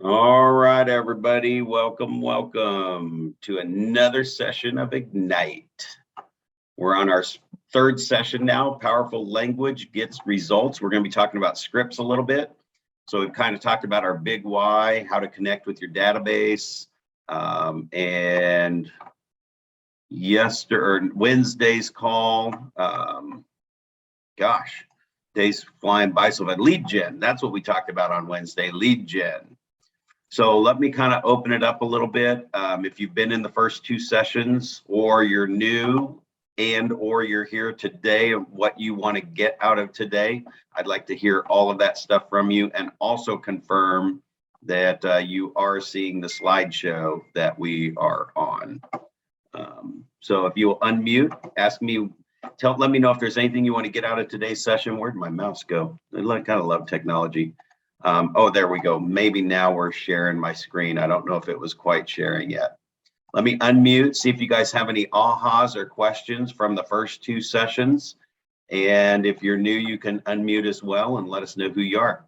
All right, everybody, welcome to another session of Ignite. We're on our third session now, Powerful Language Gets Results. We're going to be talking about scripts a little bit. So we've kind of talked about our big why, how to connect with your database, and Wednesday's call, days flying by so bad. Lead gen, that's what we talked about on Wednesday, lead gen. So let me kind of open it up a little bit. If you've been in the first two sessions or you're new or you're here today, what you want to get out of today, I'd like to hear all of that stuff from you and also confirm that you are seeing the slideshow that we are on. So if you'll unmute, let me know if there's anything you want to get out of today's session. Where'd my mouse go? I kind of love technology. Oh, there we go. Maybe now we're sharing my screen. I don't know if it was quite sharing yet. Let me unmute, see if you guys have any ahas or questions from the first two sessions. And if you're new, you can unmute as well and let us know who you are.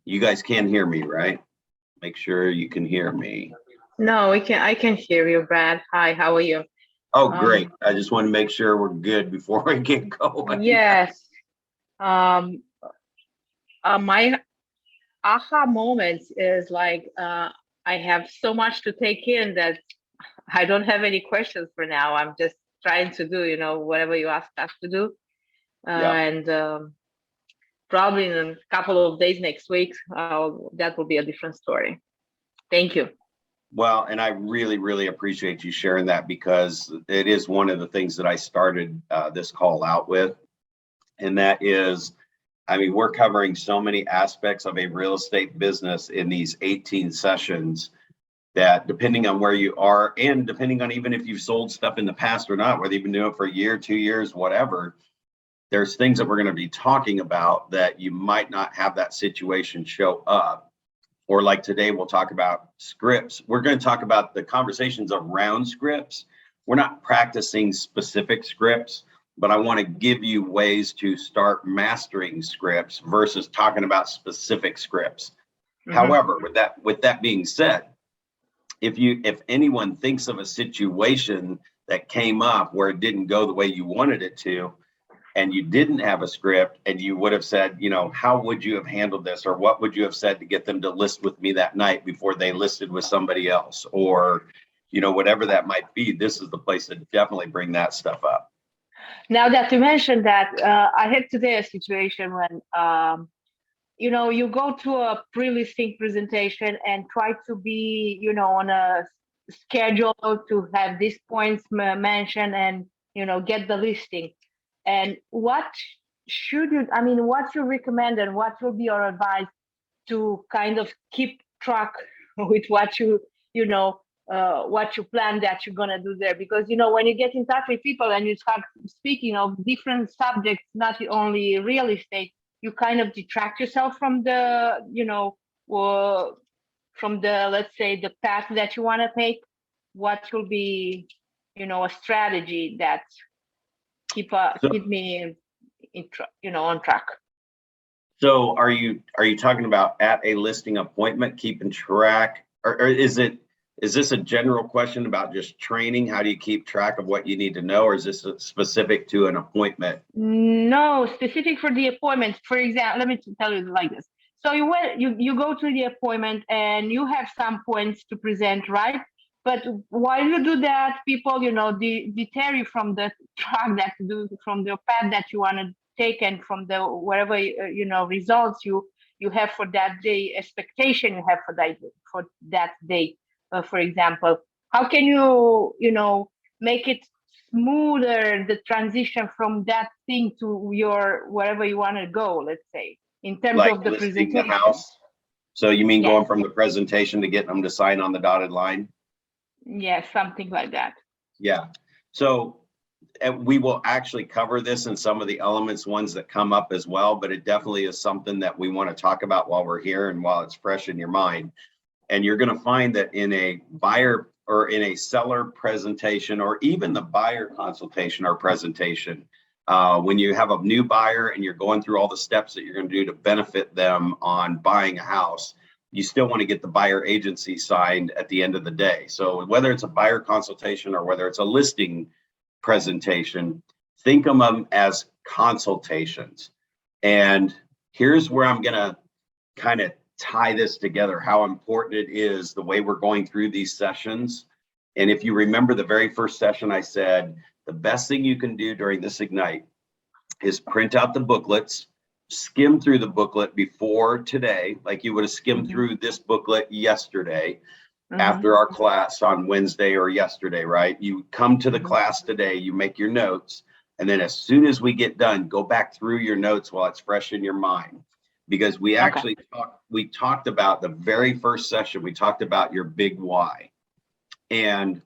You guys can hear me, right? Make sure you can hear me. No, I can hear you, Brad. Hi, how are you? Oh, great. I just want to make sure we're good before we get going. Yes. My aha moments is like I have so much to take in that I don't have any questions for now. I'm just trying to do, whatever you ask us to do. And probably in a couple of days next week, that will be a different story. Thank you. Well, and I really, really appreciate you sharing that because it is one of the things that I started this call out with. And that is, we're covering so many aspects of a real estate business in these 18 sessions that depending on where you are and depending on even if you've sold stuff in the past or not, whether you've been doing it for a year, 2 years, whatever, there's things that we're going to be talking about that you might not have that situation show up. Or like today, we'll talk about scripts. We're going to talk about the conversations around scripts. We're not practicing specific scripts, but I want to give you ways to start mastering scripts versus talking about specific scripts. Mm-hmm. However, with that being said, if anyone thinks of a situation that came up where it didn't go the way you wanted it to, and you didn't have a script and you would have said, how would you have handled this? Or what would you have said to get them to list with me that night before they listed with somebody else? Or, whatever that might be, this is the place to definitely bring that stuff up. Now that you mentioned that, I had today a situation when, you go to a pre-listing presentation and try to be, on a schedule to have these points mentioned and, get the listing. And what you recommend and what will be your advice to kind of keep track with what what you plan that you're going to do there? Because, when you get in touch with people and you start speaking of different subjects, not only real estate, you kind of detract yourself from the, let's say, the path that you want to take. What will be, a strategy that keep me on track? So are you talking about at a listing appointment, keeping track, or is this a general question about just training? How do you keep track of what you need to know, or is this specific to an appointment? No, specific for the appointment. For example, let me tell you like this. So you go to the appointment and you have some points to present, right? But while you do that, people, deter you from the track from the path that you want to take and from the whatever, results you have for that day, expectation you have for that day. For example, how can you, make it smoother, the transition from that thing to your wherever you want to go, let's say, in terms of the presentation. The house. So you mean going from the presentation to getting them to sign on the dotted line? Yeah, something like that. Yeah. So we will actually cover this in some of the elements, ones that come up as well, but it definitely is something that we want to talk about while we're here and while it's fresh in your mind. And you're going to find that in a buyer or in a seller presentation, or even the buyer consultation or presentation, When you have a new buyer and you're going through all the steps that you're going to do to benefit them on buying a house, you still want to get the buyer agency signed at the end of the day. So whether it's a buyer consultation or whether it's a listing presentation, think of them as consultations. And here's where I'm going to kind of tie this together, how important it is the way we're going through these sessions. And if you remember the very first session, I said, the best thing you can do during this Ignite is print out the booklets, skim through the booklet before today, like you would have skimmed through this booklet yesterday after our class on Wednesday or yesterday, right? You come to the class today, you make your notes, and then as soon as we get done, go back through your notes while it's fresh in your mind. Because we actually talked about the very first session, we talked about your big why. And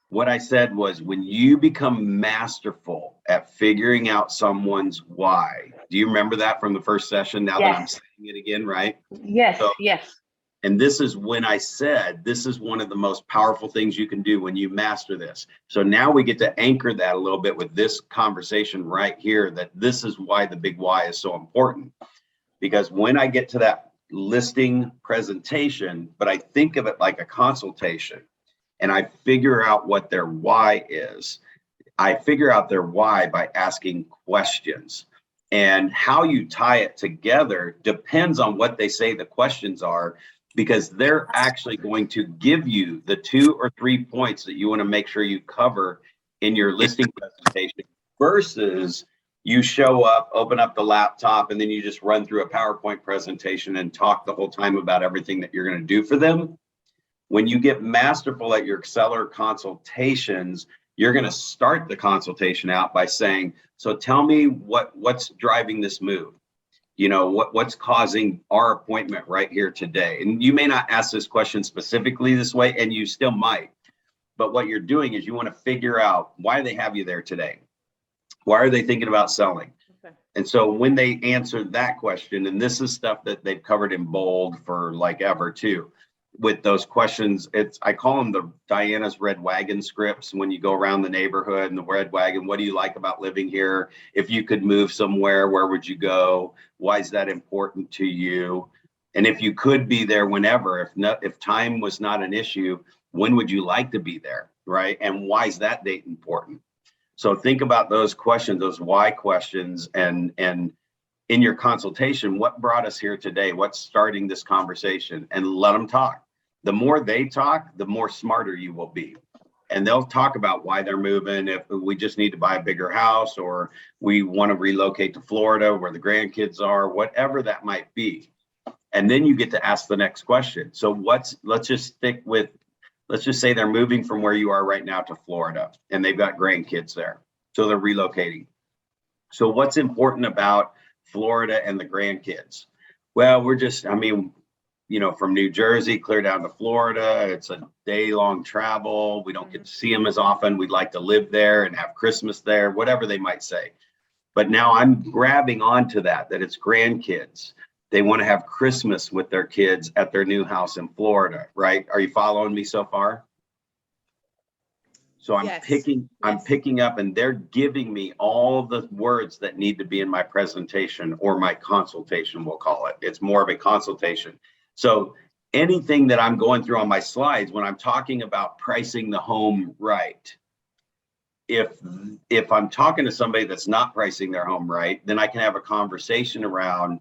what I said was, when you become masterful at figuring out someone's why, do you remember that from the first session? Now that I'm saying it again, right? Yes, so, yes. And this is when I said, this is one of the most powerful things you can do when you master this. So now we get to anchor that a little bit with this conversation right here, that this is why the big why is so important. Because when I get to that listing presentation, but I think of it like a consultation, and I figure out what their why is. I figure out their why by asking questions. And how you tie it together depends on what they say the questions are, because they're actually going to give you the 2 or 3 points that you want to make sure you cover in your listing presentation, versus you show up, open up the laptop, and then you just run through a PowerPoint presentation and talk the whole time about everything that you're going to do for them. When you get masterful at your seller consultations, you're going to start the consultation out by saying, so tell me what's driving this move? You know, what's causing our appointment right here today? And you may not ask this question specifically this way, and you still might. But what you're doing is you want to figure out why they have you there today. Why are they thinking about selling? Okay. And so when they answer that question, and this is stuff that they've covered in bold for like ever too, with those questions, I call them the Diana's red wagon scripts. When you go around the neighborhood and the red wagon, what do you like about living here? If you could move somewhere, where would you go? Why is that important to you? And if you could be there whenever, if time was not an issue, when would you like to be there, right? And why is that date important? So think about those questions, those why questions, and in your consultation, what brought us here today? What's starting this conversation? And let them talk. The more they talk, the more smarter you will be. And they'll talk about why they're moving, if we just need to buy a bigger house, or we want to relocate to Florida where the grandkids are, whatever that might be. And then you get to ask the next question. So let's just say they're moving from where you are right now to Florida, and they've got grandkids there. So they're relocating. So what's important about Florida and the grandkids? Well, from New Jersey clear down to Florida, it's a day-long travel. We don't get to see them as often. We'd like to live there and have Christmas there, whatever they might say. But now I'm grabbing onto that it's grandkids. They want to have Christmas with their kids at their new house in Florida, right? Are you following me so far? So I'm picking up, and they're giving me all the words that need to be in my presentation, or my consultation, we'll call it. It's more of a consultation. So anything that I'm going through on my slides, when I'm talking about pricing the home right, if I'm talking to somebody that's not pricing their home right, then I can have a conversation around,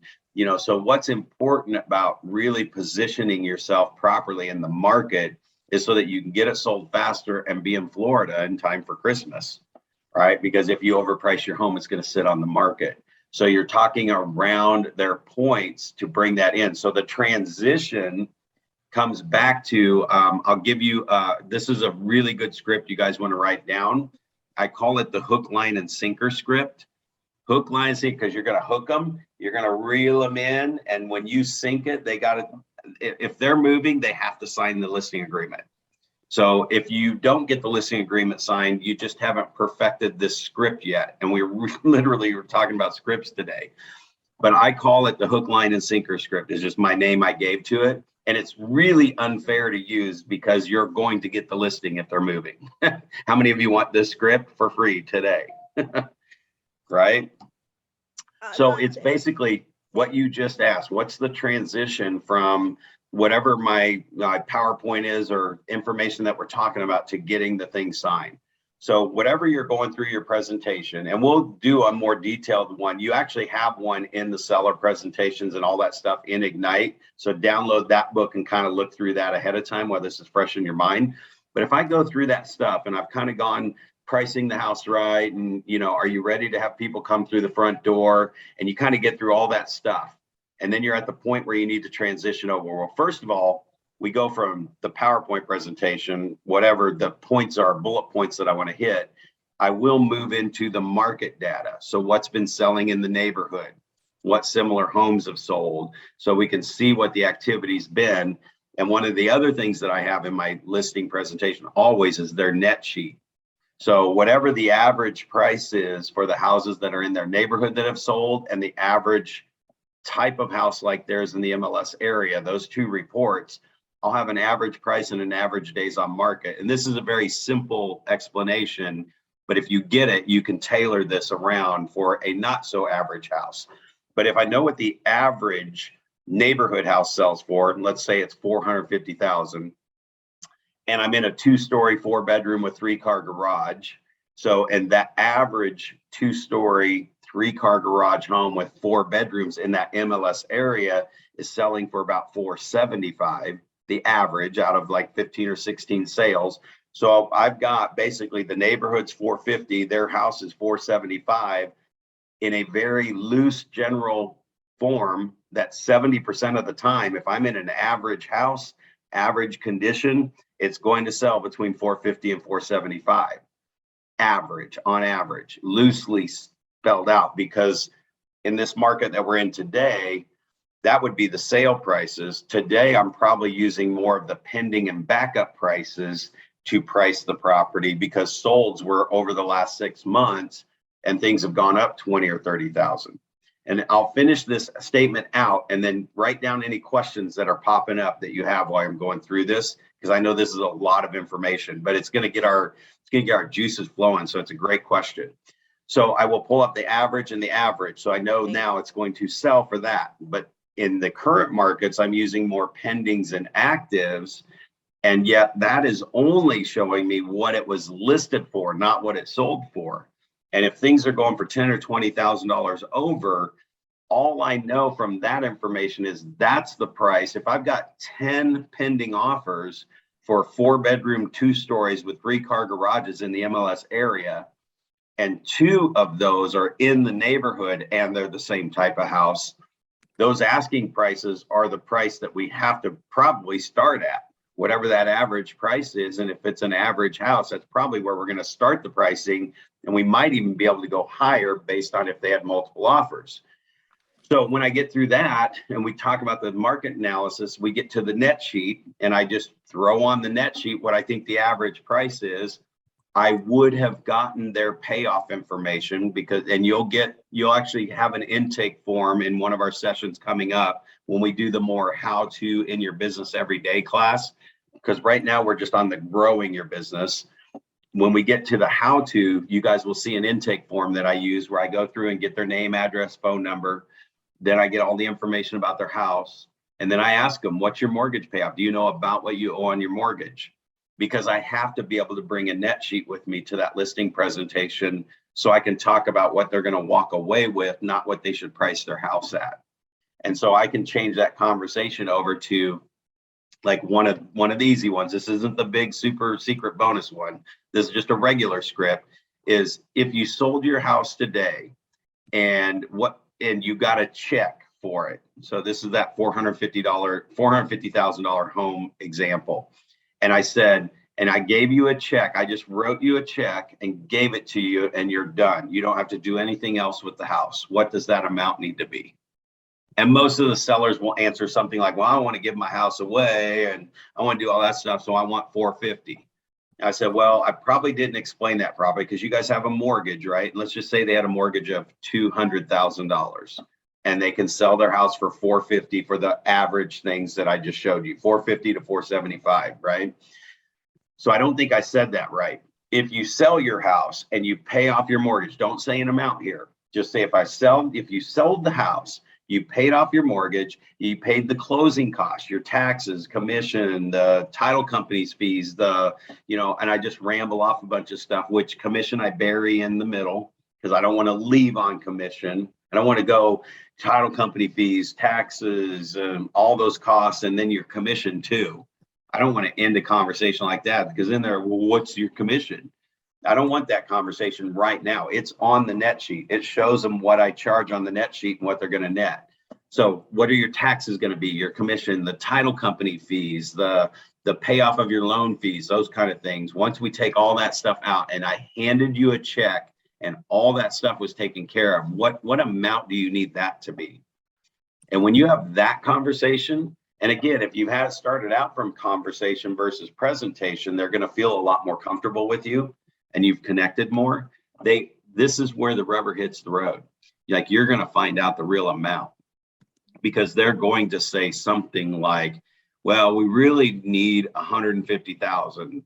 so what's important about really positioning yourself properly in the market is so that you can get it sold faster and be in Florida in time for Christmas, right? Because if you overprice your home, it's going to sit on the market. So you're talking around their points to bring that in. So the transition comes back to, I'll give you, this is a really good script you guys want to write down. I call it the hook, line, and sinker script. Hook, line, and sinker, because you're going to hook them, you're going to reel them in, and when you sink it, if they're moving, they have to sign the listing agreement. So if you don't get the listing agreement signed, you just haven't perfected this script yet. And we literally were talking about scripts today. But I call it the hook, line, and sinker script. It's just my name I gave to it. And it's really unfair to use because you're going to get the listing if they're moving. How many of you want this script for free today? right? So Not- it's basically what you just asked. What's the transition from whatever my PowerPoint is or information that we're talking about to getting the thing signed? So whatever you're going through your presentation, and we'll do a more detailed one. You actually have one in the seller presentations and all that stuff in Ignite. So download that book and kind of look through that ahead of time while this is fresh in your mind. But if I go through that stuff and I've kind of gone pricing the house right, and are you ready to have people come through the front door, and you kind of get through all that stuff, and then you're at the point where you need to transition over. Well, first of all, we go from the PowerPoint presentation, whatever the points are, bullet points that I want to hit, I will move into the market data. So what's been selling in the neighborhood, what similar homes have sold, so we can see what the activity's been. And one of the other things that I have in my listing presentation always is their net sheet. So whatever the average price is for the houses that are in their neighborhood that have sold, and the average type of house like theirs in the MLS area, those two reports, I'll have an average price and an average days on market. And this is a very simple explanation, but if you get it, you can tailor this around for a not so average house. But if I know what the average neighborhood house sells for, and let's say it's $450,000, and I'm in a 2-story, 4-bedroom with 3-car garage. So, and that average 2-story, 3-car garage home with 4 bedrooms in that MLS area is selling for about $475,000, the average out of like 15 or 16 sales. So I've got basically the neighborhood's $450,000, their house is $475,000 in a very loose general form that 70% of the time, if I'm in an average house, average condition, it's going to sell between $450,000 and $475,000. Average, on average, loosely spelled out, because in this market that we're in today, that would be the sale prices. Today, I'm probably using more of the pending and backup prices to price the property, because solds were over the last 6 months and things have gone up 20 or 30,000. And I'll finish this statement out and then write down any questions that are popping up that you have while I'm going through this, because I know this is a lot of information, but it's going to get our juices flowing. So it's a great question. So I will pull up the average and the average. So I know now it's going to sell for that. But in the current markets, I'm using more pendings and actives. And yet that is only showing me what it was listed for, not what it sold for. And if things are going for $10,000 or $20,000 over, all I know from that information is that's the price. If I've got 10 pending offers for 4-bedroom, 2 stories with 3-car garages in the MLS area, and 2 of those are in the neighborhood and they're the same type of house, those asking prices are the price that we have to probably start at, whatever that average price is. And if it's an average house, that's probably where we're going to start the pricing. And we might even be able to go higher based on if they had multiple offers. So when I get through that and we talk about the market analysis, we get to the net sheet, and I just throw on the net sheet what I think the average price is. I would have gotten their payoff information, because, and you'll actually have an intake form in one of our sessions coming up when we do the more how to in your business every day class, because right now we're just on the growing your business. When we get to the how to, you guys will see an intake form that I use where I go through and get their name, address, phone number. Then I get all the information about their house. And then I ask them, what's your mortgage payoff? Do you know about what you owe on your mortgage? Because I have to be able to bring a net sheet with me to that listing presentation so I can talk about what they're going to walk away with, not what they should price their house at. And so I can change that conversation over to like one of the easy ones. This isn't the big super secret bonus one. This is just a regular script. Is if you sold your house today and you got a check for it. So this is that $450,000 home example. And I said, and I gave you a check. I just wrote you a check and gave it to you, and you're done. You don't have to do anything else with the house. What does that amount need to be? And most of the sellers will answer something like, well, I want to give my house away and I want to do all that stuff, so I want $450,000. I said, well, I probably didn't explain that properly, because you guys have a mortgage, right? Let's just say they had a mortgage of $200,000 and they can sell their house for $450,000 for the average things that I just showed you, $450,000 to $475,000, right? So I don't think I said that right. If you sell your house and you pay off your mortgage, don't say an amount here. Just say if you sold the house, you paid off your mortgage, you paid the closing costs, your taxes, commission, the title company's fees, and I just ramble off a bunch of stuff, which commission I bury in the middle because I don't want to leave on commission. I don't want to go title company fees, taxes, all those costs, and then your commission too. I don't want to end a conversation like that because then well, what's your commission? I don't want that conversation right now. It's on the net sheet. It shows them what I charge on the net sheet and what they're going to net. So what are your taxes going to be, your commission, the title company fees, the payoff of your loan fees, those kind of things. Once we take all that stuff out and I handed you a check and all that stuff was taken care of, what amount do you need that to be? And when you have that conversation, and again, if you had started out from conversation versus presentation, they're going to feel a lot more comfortable with you and you've connected more. This is where the rubber hits the road. Like, you're going to find out the real amount because they're going to say something like, well, we really need 150,000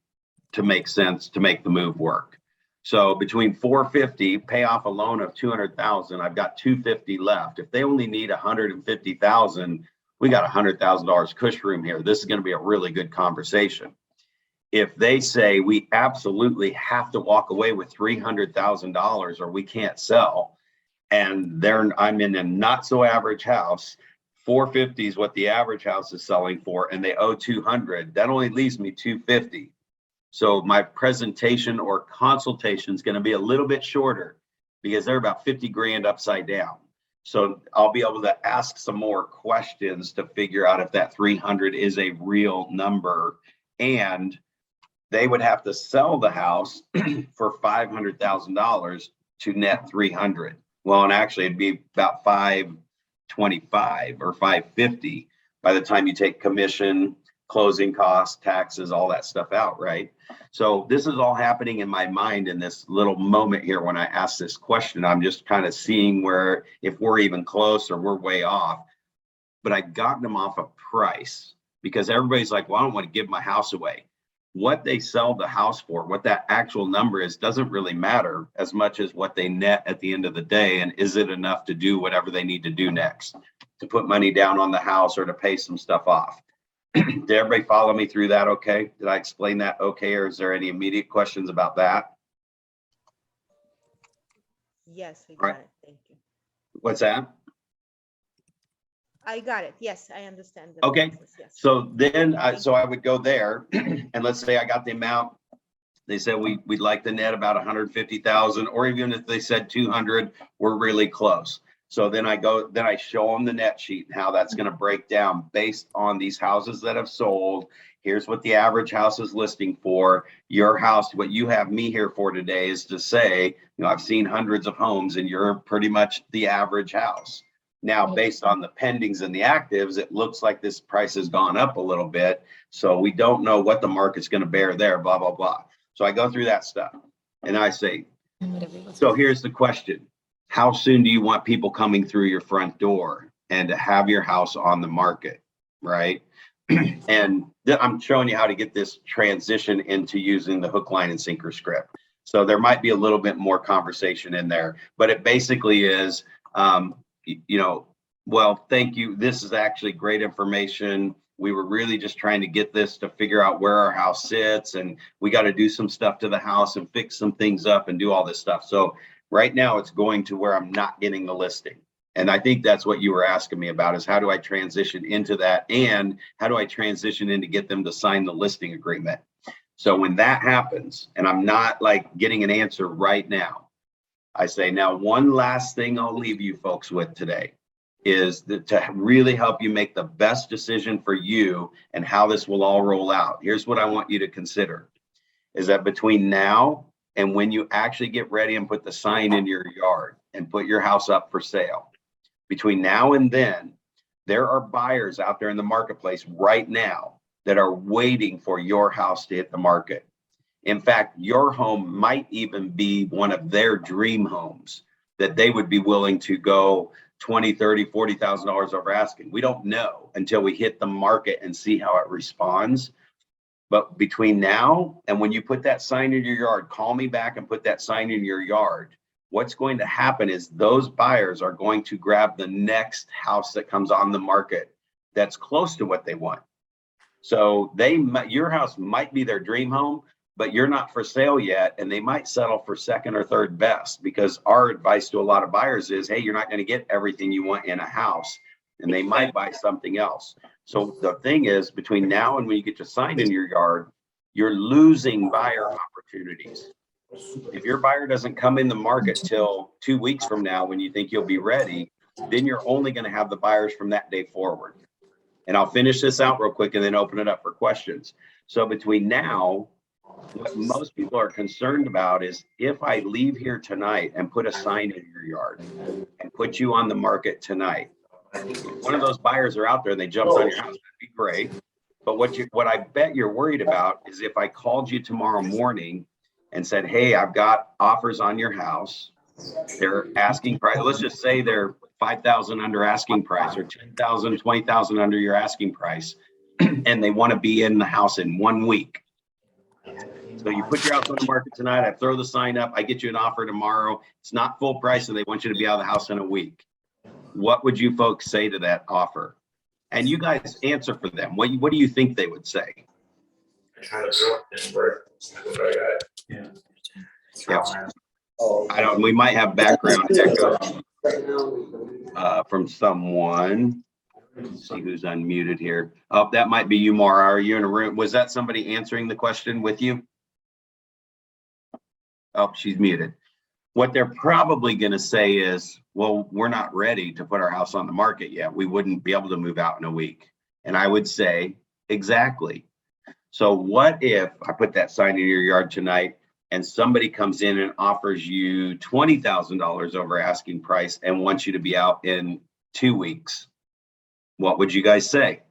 to make sense to make the move work. So between 450, pay off a loan of 200,000, I've got 250 left. If they only need 150,000, we got $100,000 cushion room here. This is going to be a really good conversation. If they say we absolutely have to walk away with $300,000 or we can't sell, and I'm in a not so average house, 450 is what the average house is selling for, and they owe 200, that only leaves me 250. So my presentation or consultation is going to be a little bit shorter because they're about 50 grand upside down. So I'll be able to ask some more questions to figure out if that 300 is a real number, and they would have to sell the house for $500,000 to net 300. Well, and actually it'd be about 525 or 550 by the time you take commission, closing costs, taxes, all that stuff out, right? So this is all happening in my mind in this little moment here when I ask this question. I'm just kind of seeing where, if we're even close or we're way off. But I got them off a price because everybody's like, well, I don't want to give my house away. What they sell the house for, what that actual number is, doesn't really matter as much as what they net at the end of the day. And is it enough to do whatever they need to do next, to put money down on the house or to pay some stuff off? Did everybody follow me through that okay? Did I explain that okay? Or is there any immediate questions about that? Yes, I got it. Thank you. What's that? I got it. Yes, I understand. Okay. Process, yes. So then, so I would go there and let's say I got the amount. They said we'd like the net about 150,000, or even if they said 200, we're really close. So then I show them the net sheet and how that's going to break down based on these houses that have sold. Here's what the average house is listing for. Your house, what you have me here for today is to say, I've seen hundreds of homes and you're pretty much the average house. Now, based on the pendings and the actives, it looks like this price has gone up a little bit. So we don't know what the market's going to bear there, blah, blah, blah. So I go through that stuff and I say, so here's the question. How soon do you want people coming through your front door and to have your house on the market, right? And I'm showing you how to get this transition into using the hook, line, and sinker script. So there might be a little bit more conversation in there, but it basically is, well, thank you. This is actually great information. We were really just trying to get this to figure out where our house sits, and we got to do some stuff to the house and fix some things up and do all this stuff. So right now it's going to where I'm not getting the listing. And I think that's what you were asking me about, is how do I transition into that? And how do I transition in to get them to sign the listing agreement? So when that happens, and I'm not like getting an answer right now, I say, now, one last thing I'll leave you folks with today is to really help you make the best decision for you and how this will all roll out. Here's what I want you to consider, is that between now and when you actually get ready and put the sign in your yard and put your house up for sale, between now and then, there are buyers out there in the marketplace right now that are waiting for your house to hit the market. In fact, your home might even be one of their dream homes that they would be willing to go $20,000, $30,000, $40,000 over asking. We don't know until we hit the market and see how it responds. But between now and when you put that sign in your yard, call me back and put that sign in your yard. what's going to happen is those buyers are going to grab the next house that comes on the market that's close to what they want. So your house might be their dream home, but you're not for sale yet, and they might settle for second or third best, because our advice to a lot of buyers is, hey, you're not going to get everything you want in a house, and they might buy something else. So the thing is, between now and when you get to sign in your yard, you're losing buyer opportunities. If your buyer doesn't come in the market till 2 weeks from now when you think you'll be ready, then you're only going to have the buyers from that day forward. And I'll finish this out real quick and then open it up for questions. So between now, what most people are concerned about is, if I leave here tonight and put a sign in your yard and put you on the market tonight, if one of those buyers are out there and they jumped on your house, that'd be great. But what I bet you're worried about is, if I called you tomorrow morning and said, hey, I've got offers on your house, they're asking price, let's just say they're 5,000 under asking price, or 10,000, 20,000 under your asking price, and they want to be in the house in 1 week. So you put your house on the market tonight, I throw the sign up, I get you an offer tomorrow, it's not full price, and they want you to be out of the house in a week. What would you folks say to that offer? And you guys answer for them. What do you think they would say? Yeah. Yeah. We might have background echo from someone. Let's see who's unmuted here. Oh, that might be you, Mara. Are you in a room? Was that somebody answering the question with you? Oh, she's muted. What they're probably going to say is, well, we're not ready to put our house on the market yet. We wouldn't be able to move out in a week. And I would say, exactly. So what if I put that sign in your yard tonight and somebody comes in and offers you $20,000 over asking price and wants you to be out in 2 weeks? What would you guys say?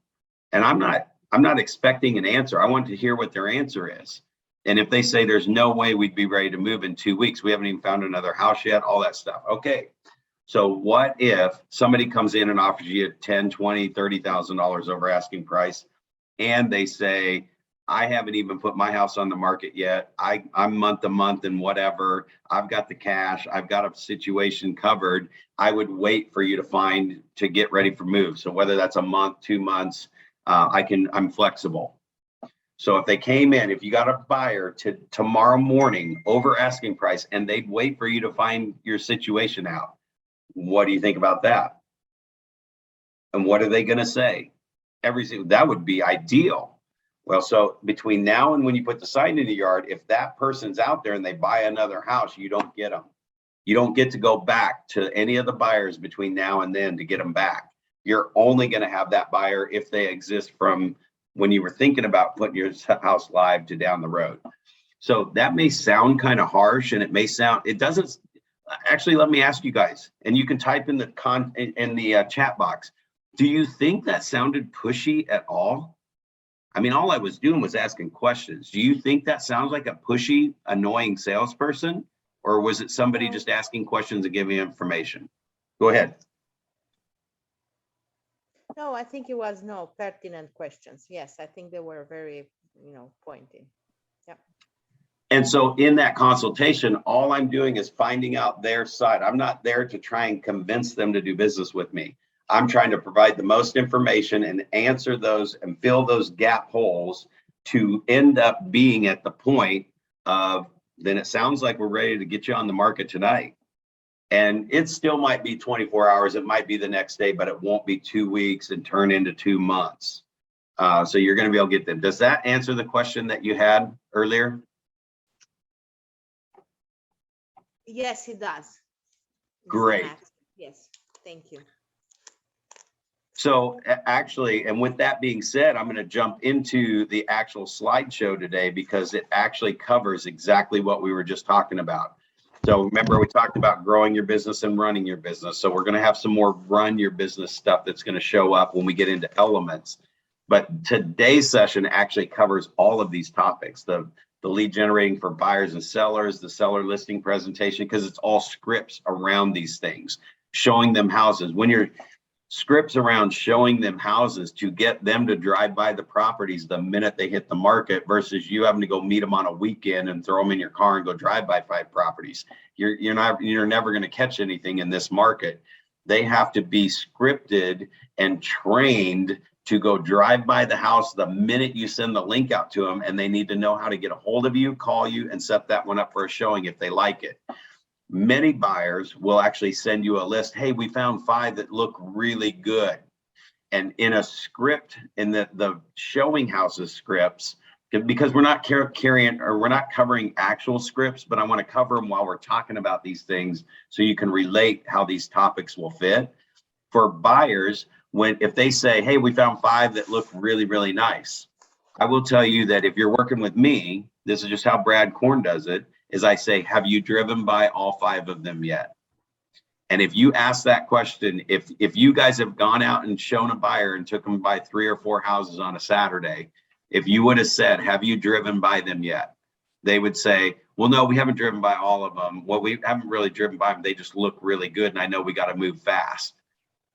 And I'm not expecting an answer. I want to hear what their answer is. And if they say there's no way we'd be ready to move in 2 weeks, we haven't even found another house yet, all that stuff. Okay. So what if somebody comes in and offers you $10,000, $20,000, $30,000 over asking price, and they say, I haven't even put my house on the market yet. I'm month to month and whatever. I've got the cash. I've got a situation covered. I would wait for you to get ready for move. So whether that's a month, 2 months, I'm flexible. So if they came in, if you got a buyer to tomorrow morning over asking price, and they'd wait for you to find your situation out, what do you think about that? And what are they going to say? That would be ideal. Well, so between now and when you put the sign in the yard, if that person's out there and they buy another house, you don't get them. You don't get to go back to any of the buyers between now and then to get them back. You're only going to have that buyer if they exist from when you were thinking about putting your house live to down the road. So that may sound kind of harsh, and it doesn't. Actually, let me ask you guys, and you can type in the chat box. Do you think that sounded pushy at all? I mean, all I was doing was asking questions. Do you think that sounds like a pushy, annoying salesperson? Or was it somebody just asking questions and giving information? Go ahead. No, I think it was pertinent questions. Yes, I think they were very, pointing. Yeah. And so in that consultation, all I'm doing is finding out their side. I'm not there to try and convince them to do business with me. I'm trying to provide the most information and answer those and fill those gap holes to end up being at the point of, then it sounds like we're ready to get you on the market tonight. And it still might be 24 hours. It might be the next day, but it won't be 2 weeks and turn into 2 months. So you're going to be able to get them. Does that answer the question that you had earlier? Yes, it does. Great. Yes, thank you. So actually, and with that being said, I'm going to jump into the actual slideshow today because it actually covers exactly what we were just talking about. So remember, we talked about growing your business and running your business. So we're going to have some more run your business stuff that's going to show up when we get into elements. But today's session actually covers all of these topics, the lead generating for buyers and sellers, the seller listing presentation, because it's all scripts around these things, showing them houses. scripts around showing them houses to get them to drive by the properties the minute they hit the market versus you having to go meet them on a weekend and throw them in your car and go drive by 5 properties. You're never going to catch anything in this market. They have to be scripted and trained to go drive by the house the minute you send the link out to them, and they need to know how to get a hold of you, call you, and set that one up for a showing if they like it. Many buyers will actually send you a list. Hey, we found 5 that look really good. And in a script, in the showing houses scripts, because we're not we're not covering actual scripts, but I want to cover them while we're talking about these things so you can relate how these topics will fit. For buyers, if they say, hey, we found 5 that look really, really nice, I will tell you that if you're working with me, this is just how Brad Korn does it, is I say, have you driven by all 5 of them yet? And if you ask that question, if you guys have gone out and shown a buyer and took them by 3 or 4 houses on a Saturday, if you would have said, have you driven by them yet? They would say, well, no, we haven't driven by all of them. Well, we haven't really driven by them. They just look really good. And I know we got to move fast.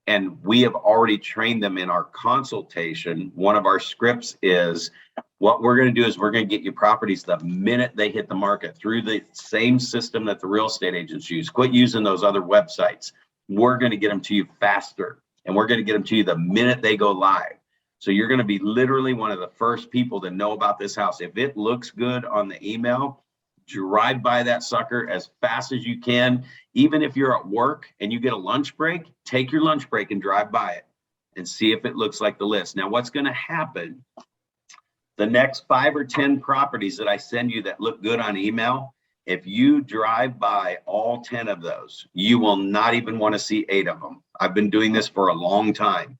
And we have already trained them in our consultation. One of our scripts is what we're going to do is we're going to get you properties the minute they hit the market through the same system that the real estate agents use. Quit using those other websites. We're going to get them to you faster, and we're going to get them to you the minute they go live. So you're going to be literally one of the first people to know about this house. If it looks good on the email, drive by that sucker as fast as you can. Even if you're at work and you get a lunch break, take your lunch break and drive by it and see if it looks like the list. Now, what's going to happen, the next 5 or 10 properties that I send you that look good on email, if you drive by all 10 of those, you will not even want to see 8 of them. I've been doing this for a long time.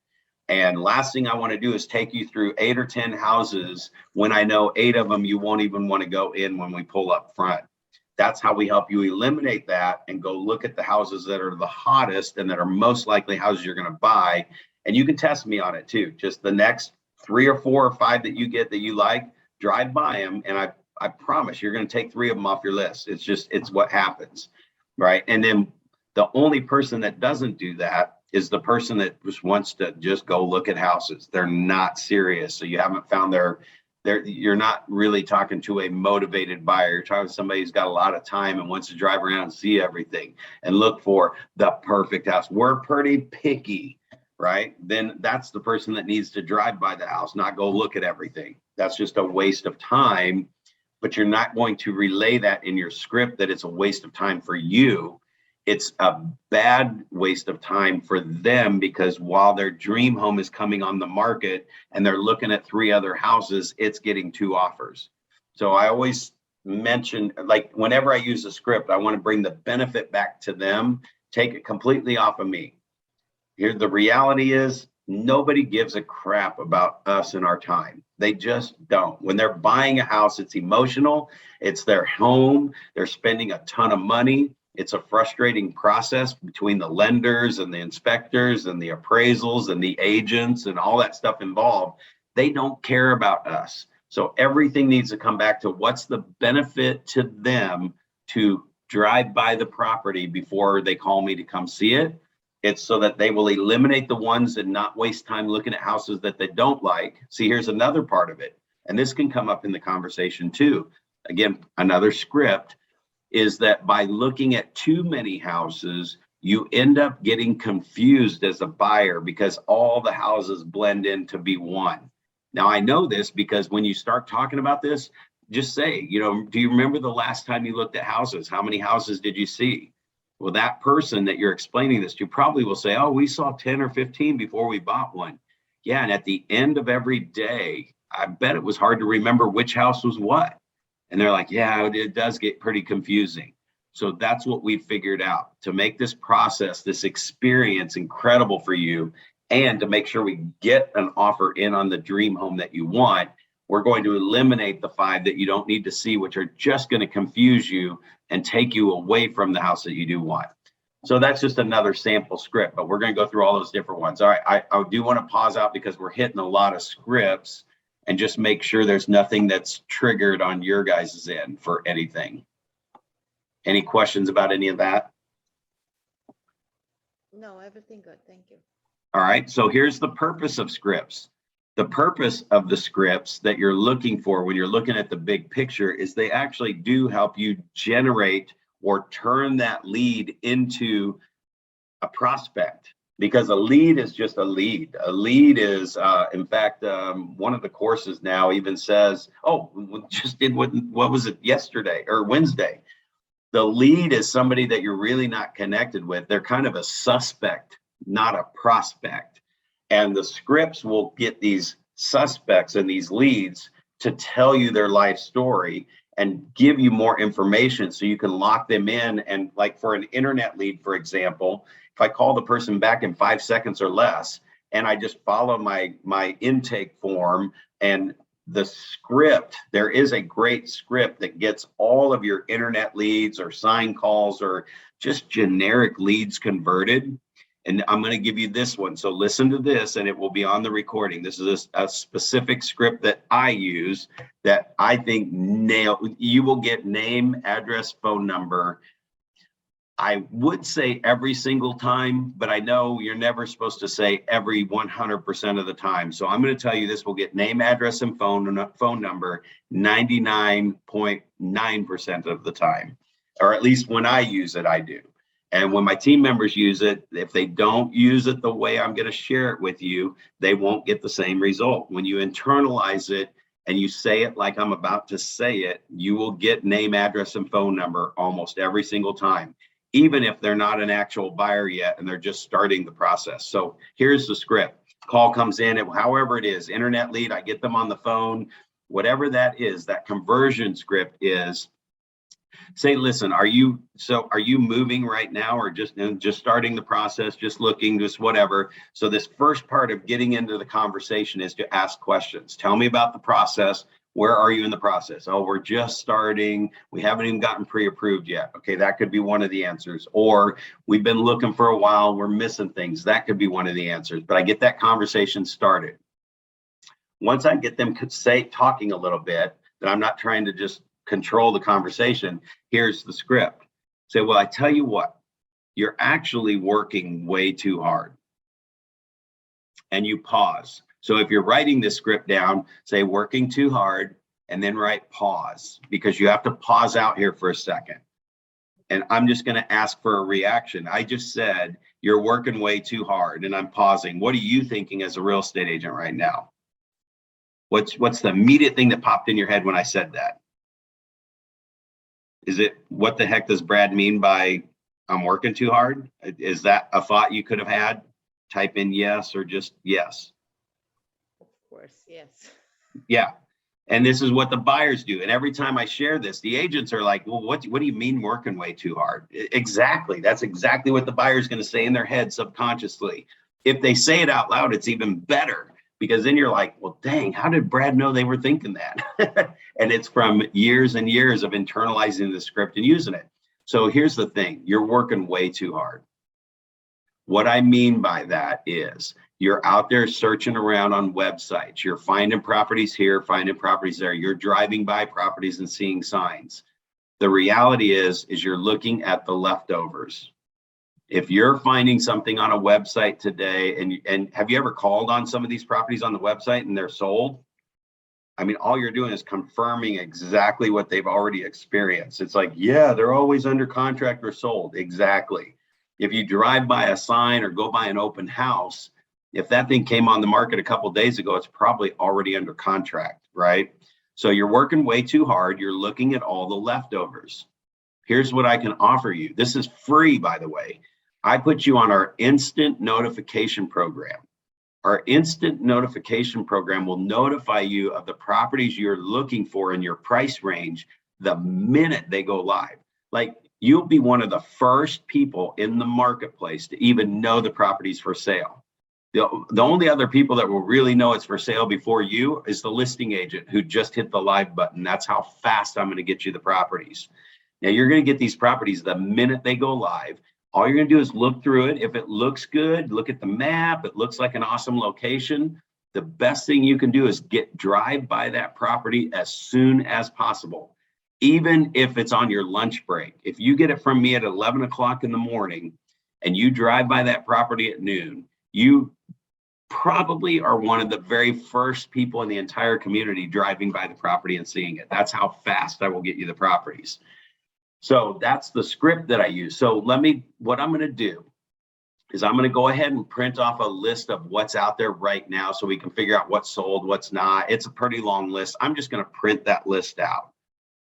And last thing I want to do is take you through 8 or 10 houses when I know 8 of them you won't even want to go in when we pull up front. That's how we help you eliminate that and go look at the houses that are the hottest and that are most likely houses you're going to buy. And you can test me on it too. Just the next 3 or 4 or 5 that you get that you like, drive by them. And I promise you're going to take 3 of them off your list. It's what happens, right? And then the only person that doesn't do that is the person that just wants to just go look at houses. They're not serious. So you haven't found you're not really talking to a motivated buyer. You're talking to somebody who's got a lot of time and wants to drive around and see everything and look for the perfect house. We're pretty picky, right? Then that's the person that needs to drive by the house, not go look at everything. That's just a waste of time, but you're not going to relay that in your script that it's a waste of time for you. It's a bad waste of time for them because while their dream home is coming on the market and they're looking at 3 other houses, it's getting 2 offers. So I always mention, like whenever I use a script, I want to bring the benefit back to them, take it completely off of me. Here, the reality is nobody gives a crap about us and our time. They just don't. When they're buying a house, it's emotional. It's their home. They're spending a ton of money. It's a frustrating process between the lenders and the inspectors and the appraisals and the agents and all that stuff involved. They don't care about us. So everything needs to come back to what's the benefit to them to drive by the property before they call me to come see it. It's so that they will eliminate the ones and not waste time looking at houses that they don't like. See, here's another part of it. And this can come up in the conversation too. Again, another script is that by looking at too many houses, you end up getting confused as a buyer because all the houses blend in to be one. Now, I know this because when you start talking about this, just say, do you remember the last time you looked at houses? How many houses did you see? Well, that person that you're explaining this to probably will say, oh, we saw 10 or 15 before we bought one. Yeah, and at the end of every day, I bet it was hard to remember which house was what. And they're like, yeah, it does get pretty confusing. So that's what we figured out to make this process, this experience incredible for you. And to make sure we get an offer in on the dream home that you want, we're going to eliminate the 5 that you don't need to see, which are just going to confuse you and take you away from the house that you do want. So that's just another sample script, but we're going to go through all those different ones. All right, I do want to pause out because we're hitting a lot of scripts. And just make sure there's nothing that's triggered on your guys' end for anything. Any questions about any of that? No, everything good. Thank you. All right, so here's the purpose of scripts. The purpose of the scripts that you're looking for when you're looking at the big picture is they actually do help you generate or turn that lead into a prospect, because a lead is just a lead. A lead is, in fact, one of the courses now even says, oh, we just did what was it yesterday or Wednesday? The lead is somebody that you're really not connected with. They're kind of a suspect, not a prospect. And the scripts will get these suspects and these leads to tell you their life story and give you more information so you can lock them in. And like for an internet lead, for example, if I call the person back in 5 seconds or less, and I just follow my intake form and the script, there is a great script that gets all of your internet leads or sign calls or just generic leads converted. And I'm going to give you this one. So listen to this, and it will be on the recording. This is a specific script that I use that I think you will get name, address, phone number. I would say every single time, but I know you're never supposed to say every 100% of the time. So I'm going to tell you this will get name, address, and phone number 99.9% of the time, or at least when I use it, I do. And when my team members use it, if they don't use it the way I'm going to share it with you, they won't get the same result. When you internalize it and you say it like I'm about to say it, you will get name, address, and phone number almost every single time, even if they're not an actual buyer yet and they're just starting the process. So here's the script. Call comes in, however it is, internet lead, I get them on the phone, whatever that is, that conversion script is. Say, listen, are you moving right now, or just starting the process, just looking, just whatever? So this first part of getting into the conversation is to ask questions. Tell me about the process. Where are you in the process? Oh, we're just starting. We haven't even gotten pre-approved yet. Okay, that could be one of the answers. Or we've been looking for a while. We're missing things. That could be one of the answers. But I get that conversation started. Once I get them talking a little bit, that I'm not trying to just control the conversation, here's the script. Say, well, I tell you what, you're actually working way too hard. And you pause. So if you're writing this script down, say working too hard, and then write pause, because you have to pause out here for a second. And I'm just going to ask for a reaction. I just said, you're working way too hard, and I'm pausing. What are you thinking as a real estate agent right now? What's the immediate thing that popped in your head when I said that? Is it, what the heck does Brad mean by I'm working too hard? Is that a thought you could have had? Type in yes or just yes. Of course, yes. Yeah. And this is what the buyers do. And every time I share this, the agents are like, well, what do you mean working way too hard? Exactly. That's exactly what the buyer is going to say in their head subconsciously. If they say it out loud, it's even better, because then you're like, well, dang, how did Brad know they were thinking that? And it's from years and years of internalizing the script and using it. So here's the thing. You're working way too hard. What I mean by that is you're out there searching around on websites. You're finding properties here, finding properties there. You're driving by properties and seeing signs. The reality is you're looking at the leftovers. If you're finding something on a website today, and have you ever called on some of these properties on the website and they're sold? I mean, all you're doing is confirming exactly what they've already experienced. It's like, yeah, they're always under contract or sold. Exactly. If you drive by a sign or go by an open house, if that thing came on the market a couple of days ago, it's probably already under contract, right? So you're working way too hard. You're looking at all the leftovers. Here's what I can offer you. This is free, by the way. I put you on our instant notification program. Our instant notification program will notify you of the properties you're looking for in your price range the minute they go live. Like, you'll be one of the first people in the marketplace to even know the property's for sale. The only other people that will really know it's for sale before you is the listing agent who just hit the live button. That's how fast I'm going to get you the properties. Now, you're going to get these properties the minute they go live. All you're going to do is look through it. If it looks good, look at the map. It looks like an awesome location. The best thing you can do is drive by that property as soon as possible, even if it's on your lunch break. If you get it from me at 11 o'clock in the morning and you drive by that property at noon, you probably are one of the very first people in the entire community driving by the property and seeing it. That's how fast I will get you the properties. So that's the script that I use. So what I'm going to do is I'm going to go ahead and print off a list of what's out there right now so we can figure out what's sold, what's not. It's a pretty long list. I'm just going to print that list out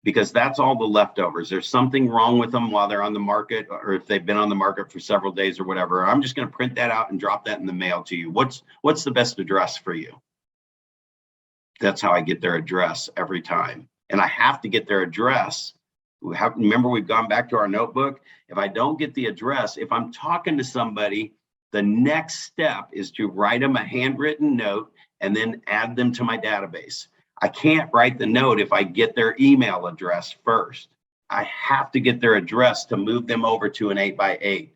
because that's all the leftovers. There's something wrong with them while they're on the market, or if they've been on the market for several days or whatever. I'm just going to print that out and drop that in the mail to you. What's the best address for you? That's how I get their address every time. And I have to get their address. Remember, we've gone back to our notebook. If I don't get the address, if I'm talking to somebody, the next step is to write them a handwritten note and then add them to my database. I can't write the note if I get their email address first. I have to get their address to move them over to an 8x8.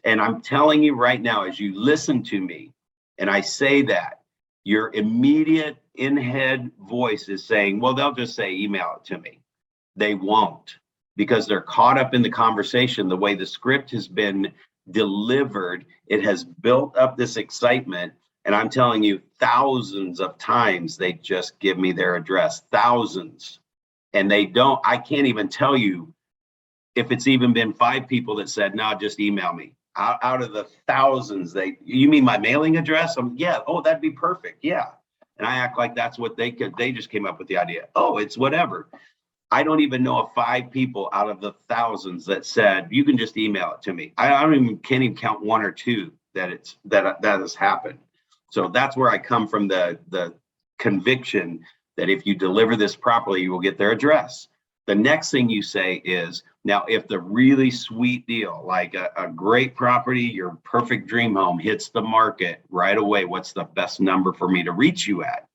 And I'm telling you right now, as you listen to me and I say that, your immediate in-head voice is saying, well, they'll just say email it to me. They won't, because they're caught up in the conversation. The way the script has been delivered, it has built up this excitement. And I'm telling you, thousands of times they just give me their address, thousands. And I can't even tell you if it's even been 5 people that said, no, just email me. Out of the thousands, you mean my mailing address? Yeah, oh, that'd be perfect, yeah. And I act like that's what they just came up with the idea. Oh, it's whatever. I don't even know of 5 people out of the thousands that said, you can just email it to me. Can't even count 1 or 2 that has happened. So that's where I come from, the conviction that if you deliver this properly, you will get their address. The next thing you say is, now, if the really sweet deal, like a great property, your perfect dream home hits the market right away, what's the best number for me to reach you at?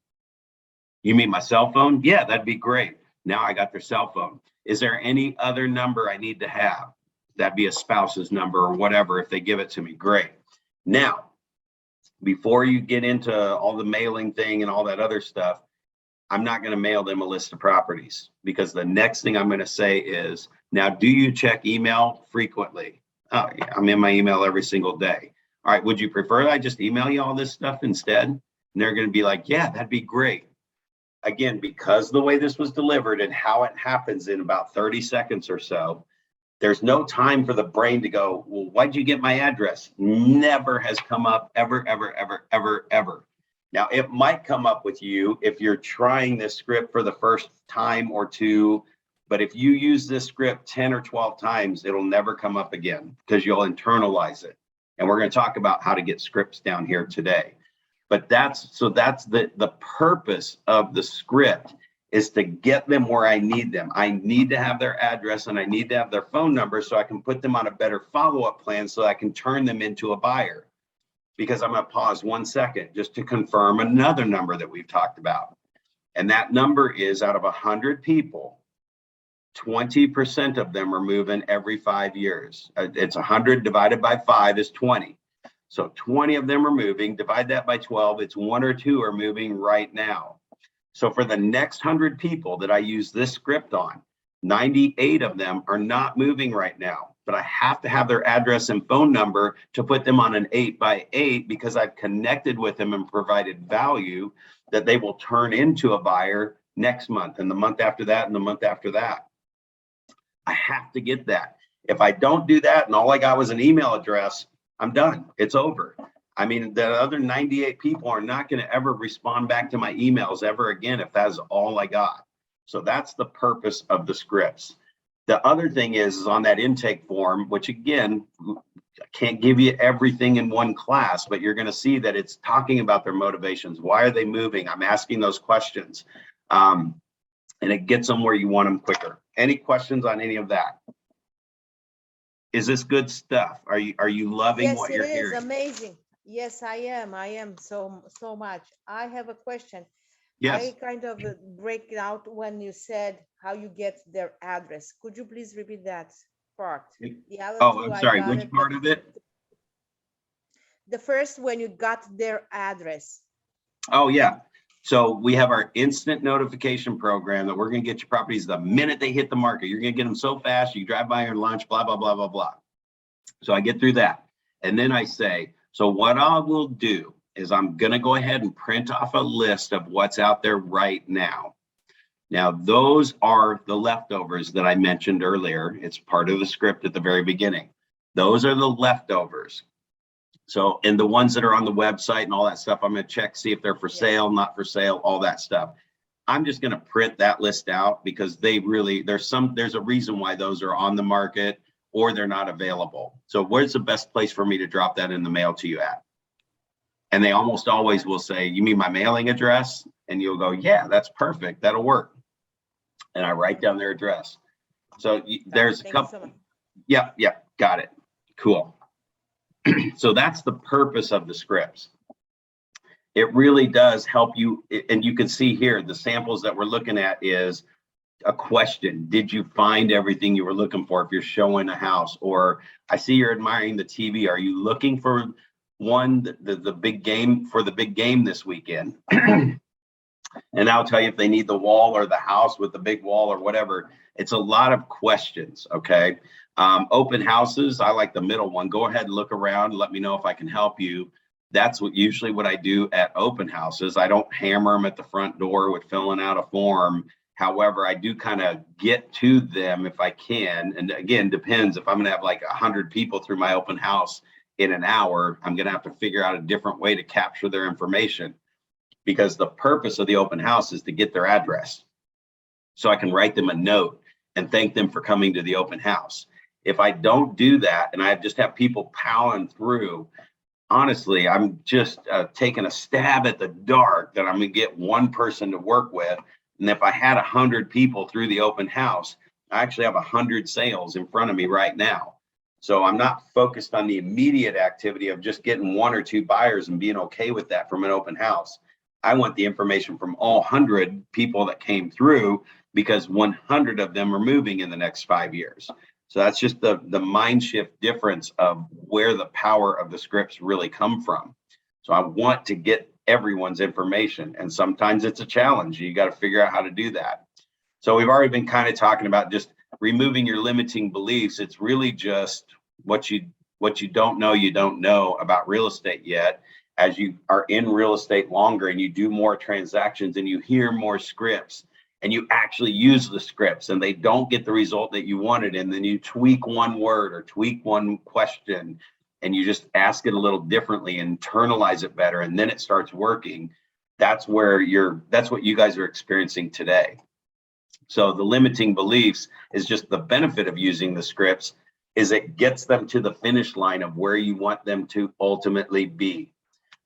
You mean my cell phone? Yeah, that'd be great. Now I got their cell phone. Is there any other number I need to have? That'd be a spouse's number or whatever. If they give it to me, great. Now, before you get into all the mailing thing and all that other stuff, I'm not going to mail them a list of properties, because the next thing I'm going to say is, now, do you check email frequently? Oh, yeah, I'm in my email every single day. All right, would you prefer I just email you all this stuff instead? And they're going to be like, yeah, that'd be great. Again, because the way this was delivered and how it happens in about 30 seconds or so, there's no time for the brain to go, well, why'd you get my address? Never has come up, ever, ever, ever, ever, ever. Now, it might come up with you if you're trying this script for the first time or 2, but if you use this script 10 or 12 times, it'll never come up again because you'll internalize it. And we're going to talk about how to get scripts down here today. But that's the purpose of the script, is to get them where I need them. I need to have their address and I need to have their phone number so I can put them on a better follow-up plan so I can turn them into a buyer. Because I'm going to pause 1 second just to confirm another number that we've talked about. And that number is, out of 100 people, 20% of them are moving every 5 years. It's 100 divided by 5 is 20. So 20 of them are moving. Divide that by 12. It's 1 or 2 are moving right now. So for the next 100 people that I use this script on, 98 of them are not moving right now. But I have to have their address and phone number to put them on an 8x8, because I've connected with them and provided value that they will turn into a buyer next month and the month after that and the month after that. I have to get that. If I don't do that and all I got was an email address, I'm done. It's over. I mean, the other 98 people are not going to ever respond back to my emails ever again if that's all I got. So that's the purpose of the scripts. The other thing is on that intake form, which again, I can't give you everything in one class, but you're going to see that it's talking about their motivations. Why are they moving? I'm asking those questions. And it gets them where you want them quicker. Any questions on any of that? Is this good stuff? Are you loving what you're hearing? Yes, it is amazing. Yes, I am so much. I have a question. Yes. I kind of break it out when you said how you get their address. Could you please repeat that part? The other two, I'm sorry. Which part of it? The first, when you got their address. Oh, yeah. So we have our instant notification program that we're going to get your properties the minute they hit the market. You're going to get them so fast, you drive by your lunch, blah, blah, blah, blah, blah. So I get through that. And then I say, so what I will do is I'm going to go ahead and print off a list of what's out there right now. Now, those are the leftovers that I mentioned earlier. It's part of the script at the very beginning. Those are the leftovers. So, and the ones that are on the website and all that stuff, I'm going to check, see if they're for sale, not for sale, all that stuff. I'm just going to print that list out because they really, there's a reason why those are on the market or they're not available. So where's the best place for me to drop that in the mail to you at? And they almost always will say, you mean my mailing address? And you'll go, yeah, that's perfect. That'll work. And I write down their address. So there's a couple. Yep, got it. Cool. So that's the purpose of the scripts. It really does help you. And you can see here, the samples that we're looking at is a question. Did you find everything you were looking for if you're showing a house? Or I see you're admiring the TV. Are you looking for the big game for the big game this weekend? And I'll tell you if they need the wall or the house with the big wall or whatever. It's a lot of questions, okay? Open houses, I like the middle one. Go ahead and look around and let me know if I can help you. That's usually what I do at open houses. I don't hammer them at the front door with filling out a form. However, I do kind of get to them if I can. And again, depends. If I'm going to have like 100 people through my open house in an hour, I'm going to have to figure out a different way to capture their information, because the purpose of the open house is to get their address so I can write them a note and thank them for coming to the open house. If I don't do that and I just have people powering through, honestly, I'm just taking a stab at the dark that I'm going to get one person to work with. And if I had 100 people through the open house, I actually have 100 sales in front of me right now. So I'm not focused on the immediate activity of just getting 1 or 2 buyers and being okay with that from an open house. I want the information from all 100 people that came through, because 100 of them are moving in the next 5 years. So that's just the mind shift difference of where the power of the scripts really come from. So I want to get everyone's information, and sometimes it's a challenge. You got to figure out how to do that. So we've already been kind of talking about just removing your limiting beliefs. It's really just what you don't know, you don't know about real estate yet. As you are in real estate longer and you do more transactions and you hear more scripts and you actually use the scripts and they don't get the result that you wanted, and then you tweak one word or tweak one question and you just ask it a little differently, internalize it better, and then it starts working. That's what you guys are experiencing today. So the limiting beliefs is just the benefit of using the scripts is it gets them to the finish line of where you want them to ultimately be.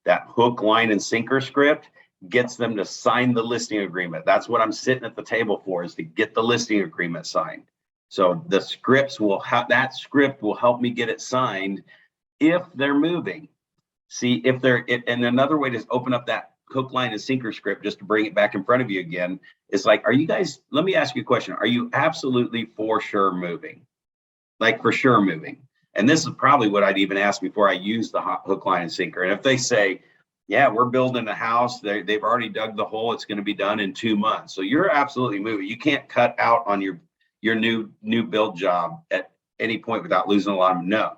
That hook, line, and sinker script gets them to sign the listing agreement. That's what I'm sitting at the table for, is to get the listing agreement signed. So the scripts will have, that script will help me get it signed if they're moving. See, if they're, and another way to open up that hook, line, and sinker script, just to bring it back in front of you again, is like, are you guys, let me ask you a question. Are you absolutely for sure moving? Like for sure moving? And this is probably what I'd even ask before I use the hook, line, and sinker. And if they say, yeah, we're building a house, they've already dug the hole, it's going to be done in 2 months. So you're absolutely moving. You can't cut out on your new build job at any point without losing a lot of no.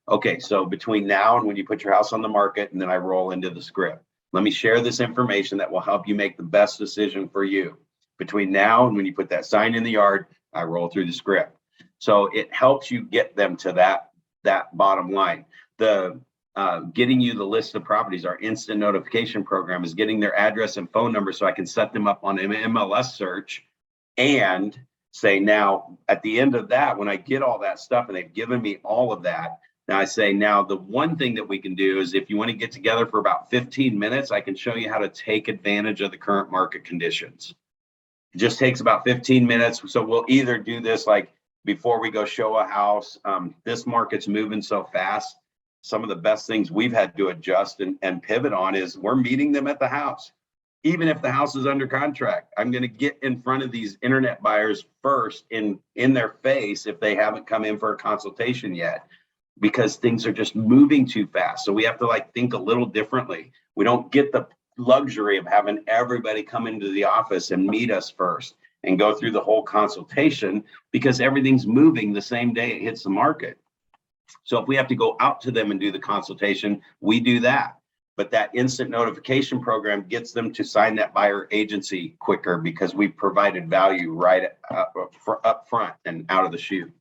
Okay, so between now and when you put your house on the market, and then I roll into the script, let me share this information that will help you make the best decision for you. Between now and when you put that sign in the yard, I roll through the script. So it helps you get them to that bottom line. The getting you the list of properties, our instant notification program, is getting their address and phone number so I can set them up on an MLS search and say, now at the end of that, when I get all that stuff and they've given me all of that, now I say, now the one thing that we can do is if you want to get together for about 15 minutes, I can show you how to take advantage of the current market conditions. It just takes about 15 minutes. So we'll either do this like before we go show a house. This market's moving so fast. Some of the best things we've had to adjust and pivot on is we're meeting them at the house. Even if the house is under contract, I'm going to get in front of these internet buyers first in their face if they haven't come in for a consultation yet, because things are just moving too fast. So we have to like think a little differently. We don't get the luxury of having everybody come into the office and meet us first and go through the whole consultation, because everything's moving the same day it hits the market. So if we have to go out to them and do the consultation, we do that. But that instant notification program gets them to sign that buyer agency quicker because we provided value right up front and out of the chute.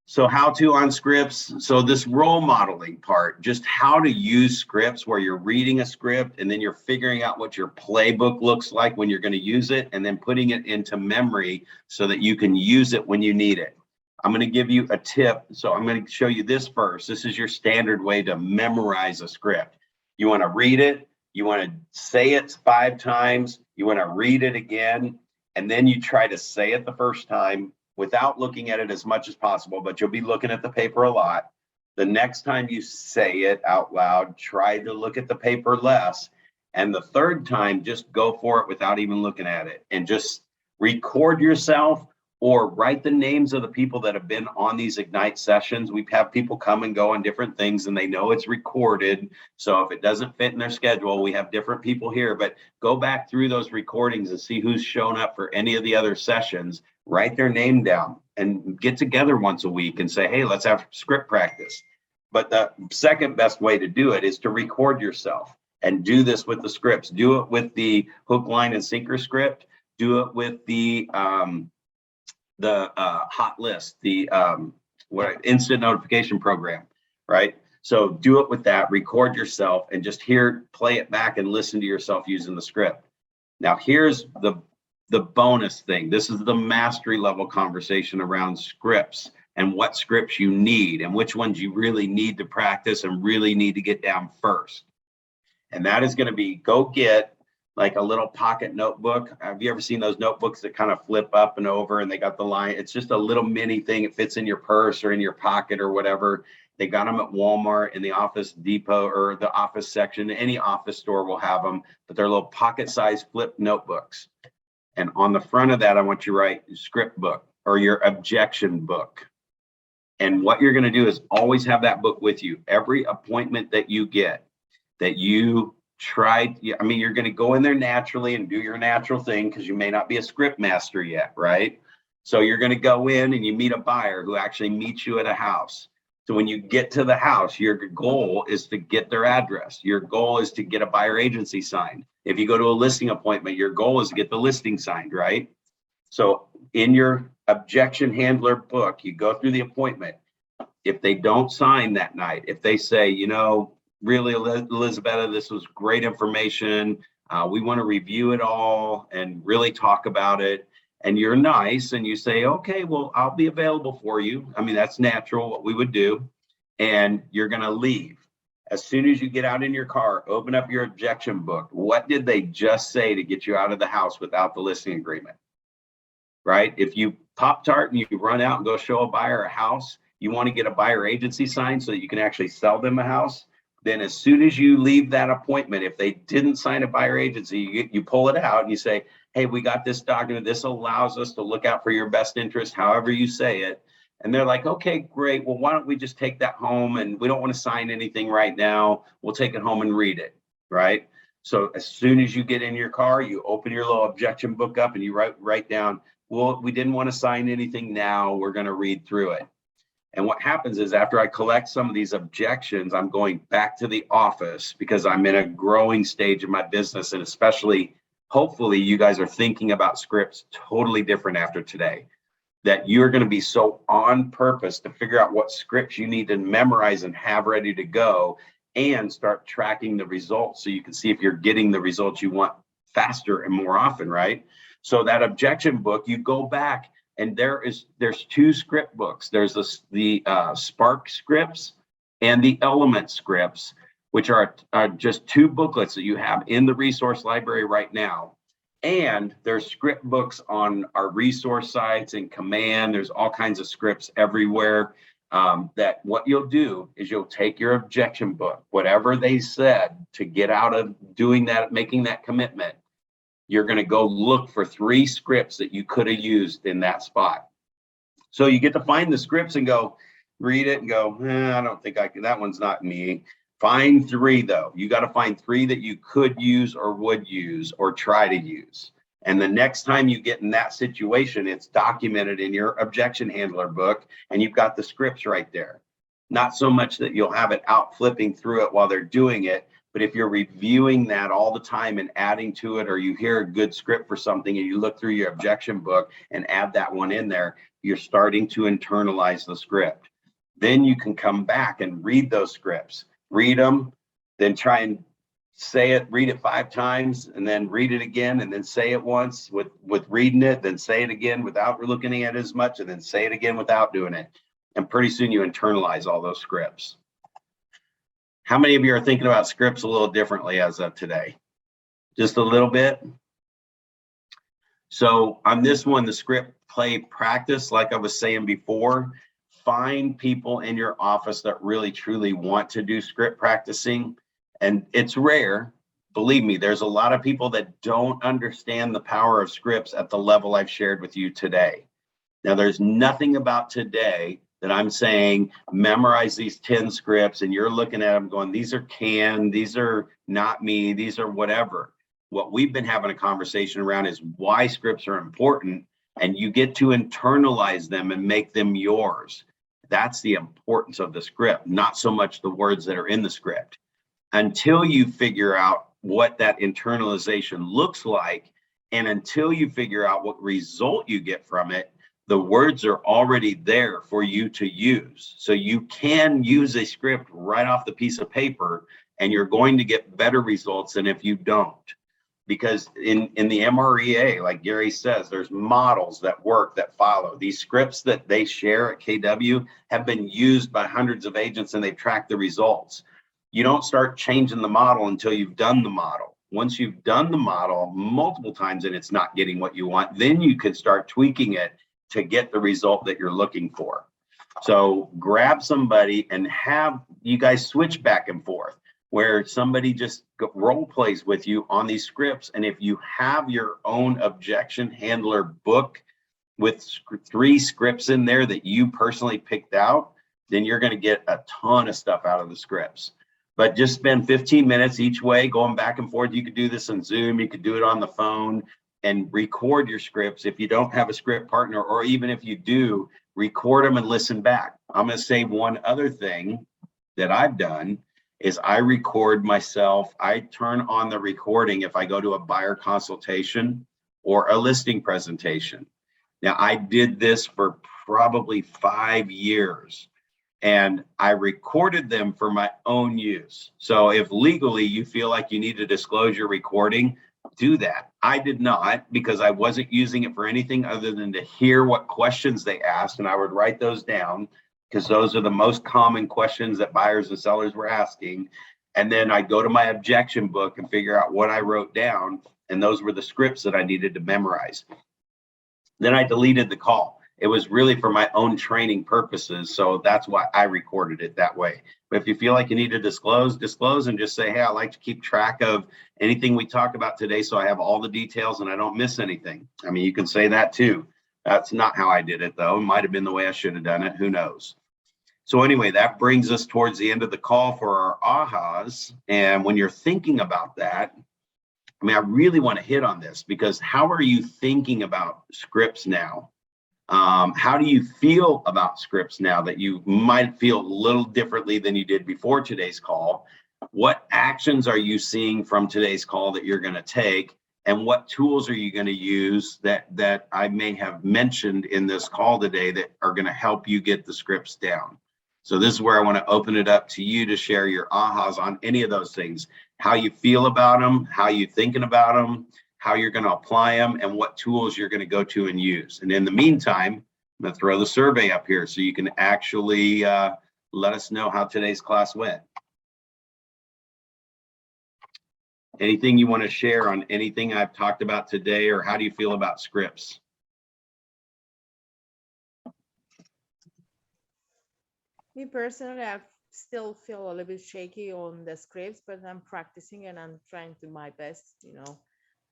So how to on scripts. So this role modeling part, just how to use scripts where you're reading a script and then you're figuring out what your playbook looks like when you're going to use it and then putting it into memory so that you can use it when you need it. I'm going to give you a tip. So I'm going to show you this first. This is your standard way to memorize a script. You want to read it. You want to say it 5 times. You want to read it again. And then you try to say it the first time without looking at it as much as possible, but you'll be looking at the paper a lot. The next time you say it out loud, try to look at the paper less. And the third time, just go for it without even looking at it and just record yourself or write the names of the people that have been on these Ignite sessions. We have people come and go on different things and they know it's recorded. So if it doesn't fit in their schedule, we have different people here, but go back through those recordings and see who's shown up for any of the other sessions, write their name down and get together once a week and say, hey, let's have script practice. But the second best way to do it is to record yourself and do this with the scripts. Do it with the hook, line, and sinker script. Do it with the hot list, the instant notification program, right? So do it with that, record yourself and just play it back and listen to yourself using the script. Now here's the bonus thing. This is the mastery level conversation around scripts and what scripts you need and which ones you really need to practice and really need to get down first. And that is going to be, go get like a little pocket notebook. Have you ever seen those notebooks that kind of flip up and over and they got the line? It's just a little mini thing. It fits in your purse or in your pocket or whatever. They got them at Walmart, in the Office Depot or the office section. Any office store will have them, but they're little pocket-sized flip notebooks. And on the front of that, I want you to write script book or your objection book. And what you're going to do is always have that book with you. Every appointment that you get, that you try, I mean, you're going to go in there naturally and do your natural thing because you may not be a script master yet, right? So you're going to go in and you meet a buyer who actually meets you at a house. So when you get to the house, your goal is to get their address. Your goal is to get a buyer agency signed. If you go to a listing appointment, your goal is to get the listing signed, right? So in your objection handler book, you go through the appointment. If they don't sign that night, if they say, you know, really, Elizabeth, this was great information. We want to review it all and really talk about it. And you're nice and you say, okay, well, I'll be available for you. I mean, that's natural, what we would do. And you're going to leave. As soon as you get out in your car, open up your objection book. What did they just say to get you out of the house without the listing agreement? Right? If you Pop-Tart and you run out and go show a buyer a house, you want to get a buyer agency signed so that you can actually sell them a house. Then as soon as you leave that appointment, if they didn't sign a buyer agency, you pull it out and you say, hey, we got this document. This allows us to look out for your best interest, however you say it. And they're like, okay, great. Well, why don't we just take that home? And we don't want to sign anything right now. We'll take it home and read it, right? So as soon as you get in your car, you open your little objection book up and you write down, well, we didn't want to sign anything now. We're going to read through it. And what happens is after I collect some of these objections, I'm going back to the office because I'm in a growing stage of my business. And especially, hopefully, you guys are thinking about scripts totally different after today, that you're going to be so on purpose to figure out what scripts you need to memorize and have ready to go and start tracking the results so you can see if you're getting the results you want faster and more often, right? So that objection book, you go back. And there's 2 script books. There's the Spark scripts and the Element scripts, which are just 2 booklets that you have in the resource library right now. And there's script books on our resource sites and Command. There's all kinds of scripts everywhere. That what you'll do is you'll take your objection book, whatever they said to get out of doing that, making that commitment. You're going to go look for 3 scripts that you could have used in that spot. So you get to find the scripts and go read it and go, I don't think I can, that one's not me. Find 3 though. You got to find 3 that you could use or would use or try to use. And the next time you get in that situation, it's documented in your objection handler book and you've got the scripts right there. Not so much that you'll have it out flipping through it while they're doing it, But if you're reviewing that all the time and adding to it, or you hear a good script for something and you look through your objection book and add that one in there, you're starting to internalize the script. Then you can come back and read those scripts, read them, then try and say it, read it 5 times, and then read it again, and then say it once with reading it, then say it again without looking at it as much, and then say it again without doing it. And pretty soon you internalize all those scripts. How many of you are thinking about scripts a little differently as of today? Just a little bit? So on this one, the script play practice, like I was saying before, find people in your office that really truly want to do script practicing. And it's rare, believe me, there's a lot of people that don't understand the power of scripts at the level I've shared with you today. Now, there's nothing about today that I'm saying memorize these 10 scripts and you're looking at them going, these are canned, these are not me, these are whatever. What we've been having a conversation around is why scripts are important, and you get to internalize them and make them yours. That's the importance of the script, not so much the words that are in the script. Until you figure out what that internalization looks like, and until you figure out what result you get from it, the words are already there for you to use. So you can use a script right off the piece of paper, and you're going to get better results than if you don't. Because in the MREA, like Gary says, there's models that work, that follow. These scripts that they share at KW have been used by hundreds of agents, and they've tracked the results. You don't start changing the model until you've done the model. Once you've done the model multiple times and it's not getting what you want, then you can start tweaking it to get the result that you're looking for. So grab somebody and have you guys switch back and forth, where somebody just role plays with you on these scripts. And if you have your own objection handler book with 3 scripts in there that you personally picked out, then you're going to get a ton of stuff out of the scripts. But just spend 15 minutes each way going back and forth. You could do this on Zoom, you could do it on the phone, and record your scripts. If you don't have a script partner, or even if you do, record them and listen back. I'm going to say one other thing that I've done is I record myself. I turn on the recording if I go to a buyer consultation or a listing presentation. Now, I did this for probably 5 years, and I recorded them for my own use. So if legally you feel like you need to disclose your recording, do that. I did not, because I wasn't using it for anything other than to hear what questions they asked, and I would write those down, because those are the most common questions that buyers and sellers were asking. And then I'd go to my objection book and figure out what I wrote down, and those were the scripts that I needed to memorize. Then I deleted the call. It was really for my own training purposes, so that's why I recorded it that way. But if you feel like you need to disclose, and just say, hey, I like to keep track of anything we talk about today so I have all the details and I don't miss anything. I mean, you can say that too. That's not how I did it, though. It might have been the way I should have done it. Who knows? So anyway, that brings us towards the end of the call for our ahas. And when you're thinking about that, I mean, I really want to hit on this, because how are you thinking about scripts now? How do you feel about scripts now that you might feel a little differently than you did before today's call? What actions are you seeing from today's call that you're going to take? And what tools are you going to use that I may have mentioned in this call today that are going to help you get the scripts down? So this is where I want to open it up to you to share your ahas on any of those things, how you feel about them, how you thinking about them, how you're going to apply them, and what tools you're going to go to and use. And in the meantime, I'm going to throw the survey up here so you can actually let us know how today's class went. Anything you want to share on anything I've talked about today, or how do you feel about scripts? Me personally, I still feel a little bit shaky on the scripts, but I'm practicing and I'm trying to my best,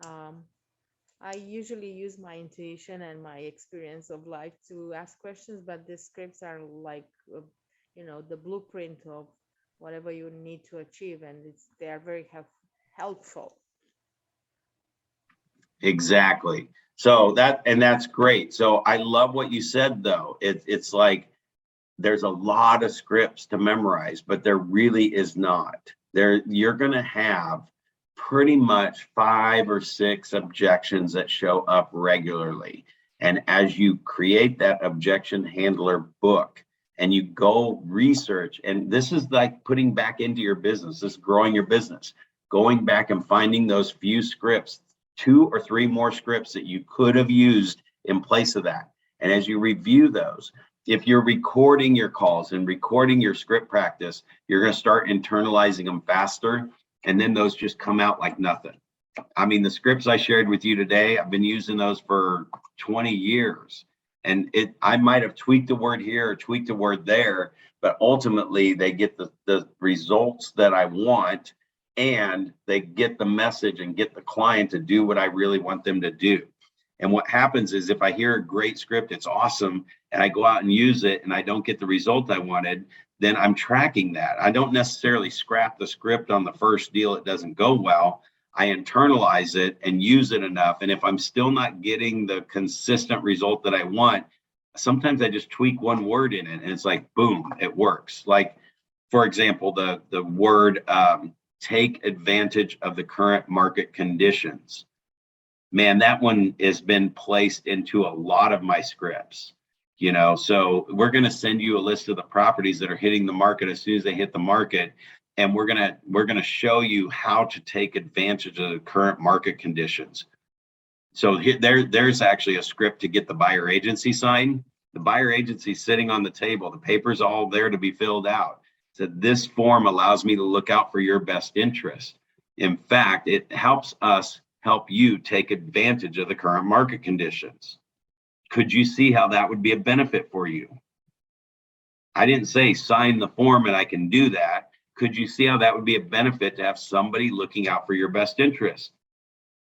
I usually use my intuition and my experience of life to ask questions, but the scripts are like, the blueprint of whatever you need to achieve, and they are very helpful. Exactly. So that's great. So I love what you said, though. It's like there's a lot of scripts to memorize, but there really is not. You're going to have pretty much 5 or 6 objections that show up regularly. And as you create that objection handler book and you go research, and this is like putting back into your business, this is growing your business, going back and finding those few scripts, 2 or 3 more scripts that you could have used in place of that. And as you review those, if you're recording your calls and recording your script practice, you're going to start internalizing them faster. And then those just come out like nothing. I mean, the scripts I shared with you today, I've been using those for 20 years. And I might have tweaked a word here or tweaked a word there, but ultimately they get the results that I want, and they get the message and get the client to do what I really want them to do. And what happens is if I hear a great script, it's awesome, and I go out and use it and I don't get the result I wanted, then I'm tracking that. I don't necessarily scrap the script on the first deal it doesn't go well. I internalize it and use it enough. And if I'm still not getting the consistent result that I want, sometimes I just tweak one word in it and it's like, boom, it works. Like, for example, the word take advantage of the current market conditions. Man, that one has been placed into a lot of my scripts. You know, so we're going to send you a list of the properties that are hitting the market as soon as they hit the market. And we're going to show you how to take advantage of the current market conditions. So there's actually a script to get the buyer agency signed. The buyer agency is sitting on the table. The paper's all there to be filled out. So this form allows me to look out for your best interest. In fact, it helps us help you take advantage of the current market conditions. Could you see how that would be a benefit for you? I didn't say sign the form and I can do that. Could you see how that would be a benefit to have somebody looking out for your best interest?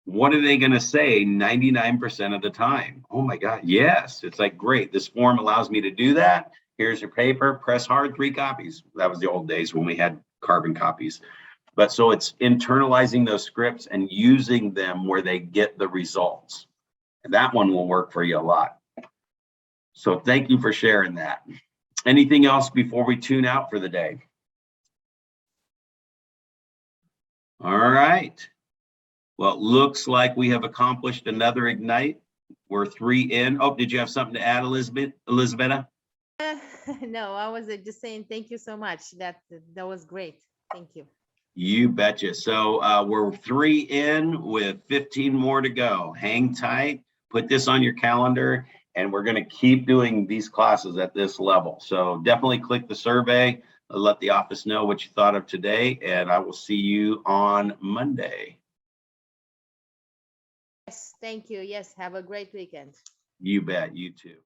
What are they going to say 99% of the time? Oh my God, yes. It's like, great, this form allows me to do that. Here's your paper, press hard, 3 copies. That was the old days when we had carbon copies. But so it's internalizing those scripts and using them where they get the results. And that one will work for you a lot. So thank you for sharing that. Anything else before we tune out for the day? All right. Well, it looks like we have accomplished another Ignite. We're 3 in. Oh, did you have something to add, Elizabetta? No, I was just saying thank you so much. That was great. Thank you. You betcha. So we're 3 in with 15 more to go. Hang tight. Put this on your calendar, and we're going to keep doing these classes at this level. So definitely click the survey. Let the office know what you thought of today, and I will see you on Monday. Yes, thank you. Yes, have a great weekend. You bet. You too.